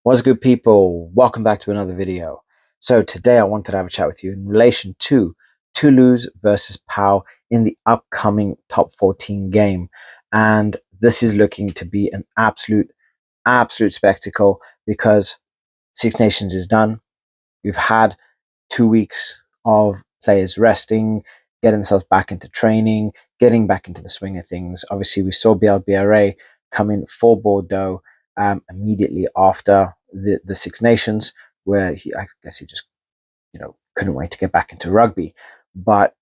What's good, people? Welcome back to another video. So today I wanted to have a chat with you in relation to Toulouse versus Pau in the upcoming top 14 game. And this is looking to be an absolute spectacle because Six Nations is done. We've had 2 weeks of players resting, getting themselves back into training, getting back into the swing of things. Obviously, we saw BLBRA come in for Bordeaux immediately after the Six Nations, where I guess he just couldn't wait to get back into rugby. But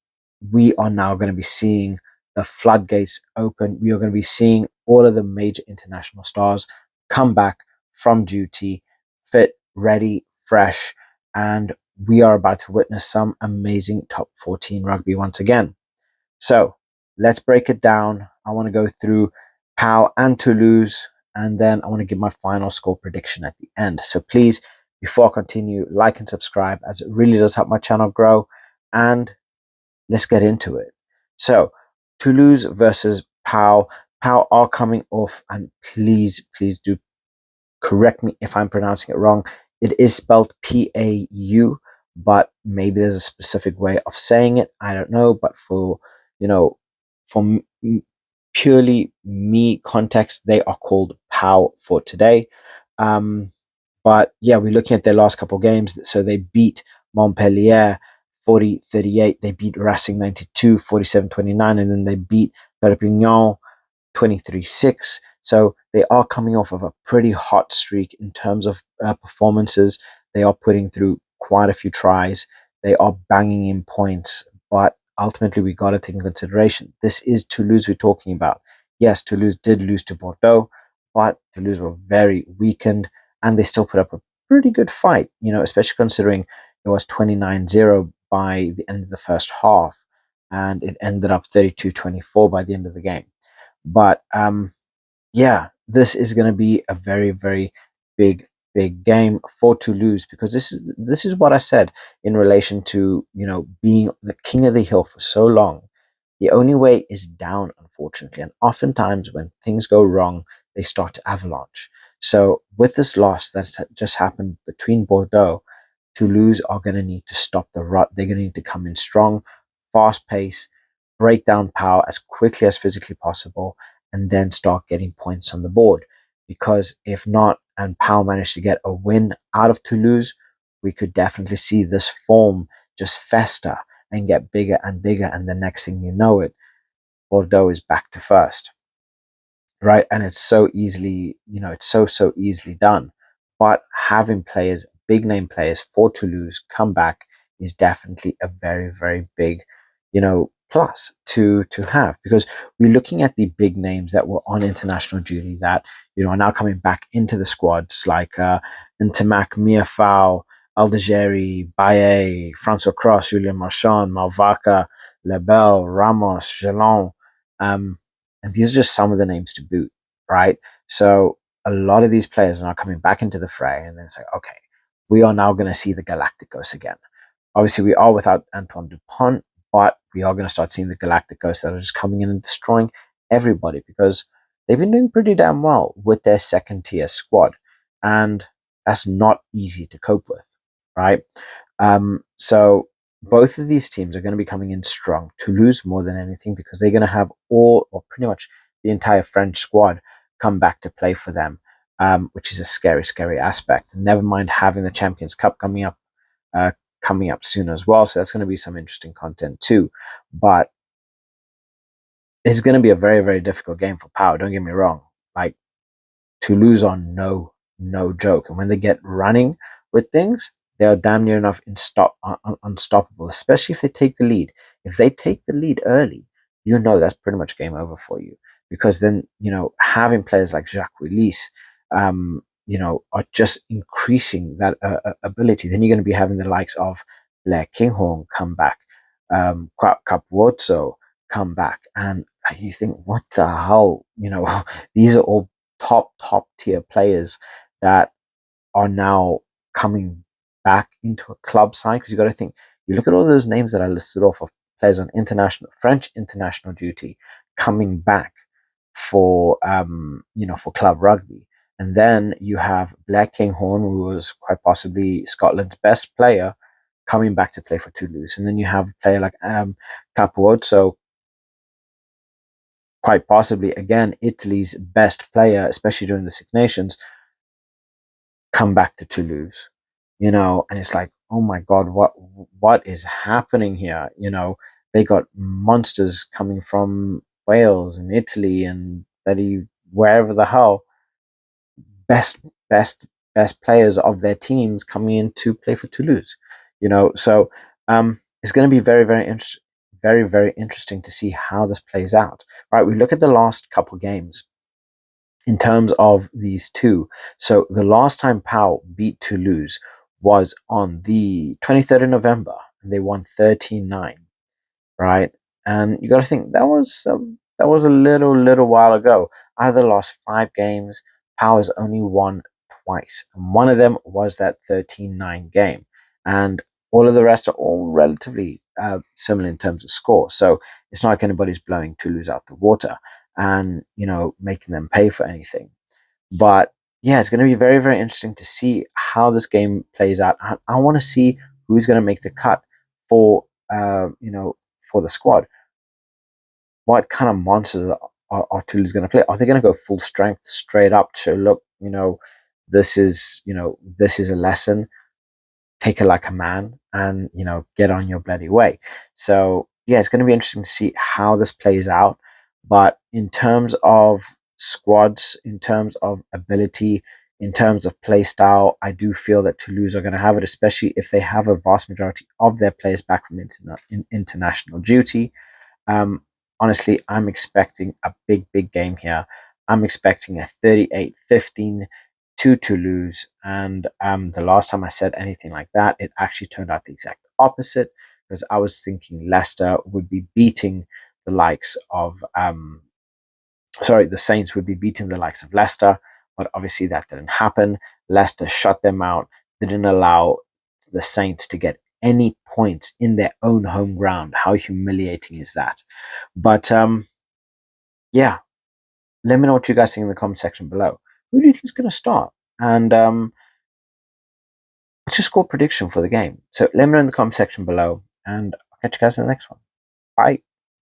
we are now going to be seeing the floodgates open. We are going to be seeing all of the major international stars come back from duty, fit, ready, fresh, and we are about to witness some amazing top 14 rugby once again. So let's break it down. I want to go through Pau and Toulouse, and then I want to give my final score prediction at the end. So please, before I continue, like and subscribe, as it really does help my channel grow. And let's get into it. So Toulouse versus Pau. Pau are coming off, and please do correct me if I'm pronouncing it wrong. It is spelled Pau, but maybe there's a specific way of saying it. I don't know, but you know, for purely me context, they are called Pau for today. But yeah, we're looking at their last couple of games. So they beat Montpellier 40-38. They beat Racing 92, 47-29, and then they beat Perpignan 23-6. So they are coming off of a pretty hot streak in terms of performances. They are putting through quite a few tries. They are banging in points, but ultimately we got to take in consideration this is Toulouse we're talking about. Yes, Toulouse did lose to Bordeaux, but Toulouse were very weakened and they still put up a pretty good fight, especially considering it was 29-0 by the end of the first half and it ended up 32-24 by the end of the game. But yeah, this is going to be a very big game for Toulouse because this is what I said in relation to being the king of the hill for so long. The only way is down, unfortunately, and oftentimes when things go wrong, they start to avalanche. So with this loss that's just happened between Bordeaux, Toulouse are going to need to stop the rut. They're going to need to come in strong, fast pace, break down Pau as quickly as physically possible, and then start getting points on the board. Because if not, and Pau managed to get a win out of Toulouse, we could definitely see this form just fester and get bigger and bigger. And the next thing you know it, Bordeaux is back to first, right? And it's so easily, it's so easily done. But having players, big name players for Toulouse come back is definitely a very big, plus to have, because we're looking at the big names that were on international duty that are now coming back into the squads, like Ntamak, Miafau, Aldegeri, Baye, Francois Cross, Julian Marchand, Malvaca, Lebel, Ramos, Gelon. And these are just some of the names to boot, right? So a lot of these players are now coming back into the fray, and then it's like, okay, we are now going to see the Galacticos again. Obviously, we are without Antoine Dupont, but we are going to start seeing the Galacticos that are just coming in and destroying everybody because they've been doing pretty damn well with their second tier squad. And that's not easy to cope with, right? So both of these teams are going to be coming in strong. Toulouse more than anything because they're going to have all or pretty much the entire French squad come back to play for them, which is a scary aspect. Never mind having the Champions Cup coming up soon as well. So that's going to be some interesting content too. But it's going to be a very difficult game for Pau. Don't get me wrong. Like Toulouse are no joke, and when they get running with things, they are damn near enough unstoppable. Especially if they take the lead. If they take the lead early, that's pretty much game over for you. Because then having players like Jacques Willis, are just increasing that ability. Then you're going to be having the likes of Blair Kinghorn come back, Capuzzo come back, and you think, what the hell? These are all top tier players that are now coming back into a club side. Because you got to think, you look at all those names that I listed off of players on French international duty coming back for for club rugby, And then you have Blair Kinghorn, who was quite possibly Scotland's best player, coming back to play for Toulouse. And then you have a player like Capuozzo, quite possibly, again, Italy's best player, especially during the Six Nations, come back to Toulouse. And it's like, oh my God, what is happening here? They got monsters coming from Wales and Italy and Betty, wherever the hell, best, best, best players of their teams coming in to play for Toulouse. So it's going to be very, very interesting. Very, very interesting to see how this plays out. Right, we look at the last couple games in terms of these two. So the last time Pau beat Toulouse was on the 23rd of November, and they won 13-9, right? And you got to think that was a little while ago. Out of the last 5 games, Pau has only won twice, and one of them was that 13-9 game. And all of the rest are all relatively similar in terms of score. So it's not like anybody's blowing Toulouse out the water and making them pay for anything. But yeah, it's going to be very, very interesting to see how this game plays out. I want to see who's going to make the cut for for the squad. What kind of monsters are Toulouse going to play? Are they going to go full strength straight up to look? This is a lesson. Take it like a man, and get on your bloody way. So yeah, it's going to be interesting to see how this plays out. But in terms of squads, in terms of ability, in terms of play style, I do feel that Toulouse are going to have it, especially if they have a vast majority of their players back from international duty. Um, Honestly, I'm expecting a big game here. I'm expecting a 38-15 to Toulouse. And the last time I said anything like that, it actually turned out the exact opposite, because I was thinking Leicester would be beating the likes of, the Saints would be beating the likes of Leicester, but obviously that didn't happen. Leicester shut them out, didn't allow the Saints to get any points in their own home ground. How humiliating is that? But yeah, let me know what you guys think in the comment section below. Who do you think is going to start? And what's your score prediction for the game? So let me know in the comment section below, and I'll catch you guys in the next one. Bye.